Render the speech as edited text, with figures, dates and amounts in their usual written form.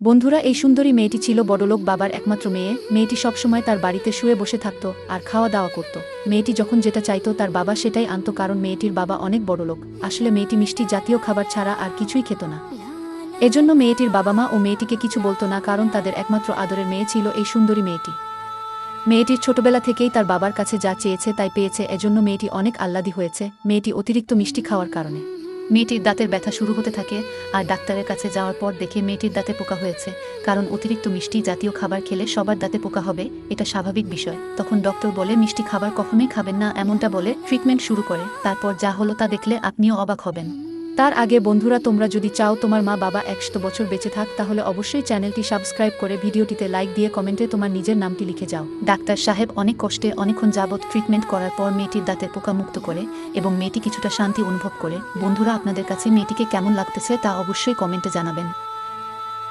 বন্ধুরা, এই সুন্দরী মেয়েটি ছিল বড়লোক বাবার একমাত্র মেয়ে। মেয়েটি সবসময় তার বাড়িতে শুয়ে বসে থাকত আর খাওয়া দাওয়া করত। মেয়েটি যখন যেটা চাইতো তার বাবা সেটাই আনতো, কারণ মেয়েটির বাবা অনেক বড়লোক। আসলে মেয়েটি মিষ্টি জাতীয় খাবার ছাড়া আর কিছুই খেত না। এজন্য মেয়েটির বাবা মা ও মেয়েটিকে কিছু বলতো না, কারণ তাদের একমাত্র আদরের মেয়ে ছিল এই সুন্দরী মেয়েটি। মেয়েটির ছোটবেলা থেকেই তার বাবার কাছে যা চেয়েছে তাই পেয়েছে, এজন্য মেয়েটি অনেক আহ্লাদী হয়েছে মেয়েটি অতিরিক্ত মিষ্টি খাওয়ার কারণে। মেয়েটির দাঁতের ব্যথা শুরু হতে থাকে, আর ডাক্তারের কাছে যাওয়ার পর দেখে মেয়েটির দাঁতে পোকা হয়েছে, কারণ অতিরিক্ত মিষ্টি জাতীয় খাবার খেলে সবার দাঁতে পোকা হবে, এটা স্বাভাবিক বিষয়। তখন ডক্টর বলে মিষ্টি খাবার কখনোই খাবেন না, এমনটা বলে ট্রিটমেন্ট শুরু করে। তারপর যা হলো তা দেখলে আপনিও অবাক হবেন। তার আগে বন্ধুরা, তোমরা যদি চাও তোমার মা বাবা 100 বছর বেঁচে থাক, তাহলে অবশ্যই চ্যানেলটি সাবস্ক্রাইব করে ভিডিওটিতে লাইক দিয়ে কমেন্টে তোমার নিজের নামটি লিখে যাও। ডাক্তার সাহেব অনেক কষ্টে অনেকক্ষণ যাবৎ ট্রিটমেন্ট করার পর মেয়েটির দাঁতের পোকা মুক্ত করে এবং মেয়েটি কিছুটা শান্তি অনুভব করে। বন্ধুরা, আপনাদের কাছে মেয়েটিকে কেমন লাগতেছে তা অবশ্যই কমেন্টে জানাবেন।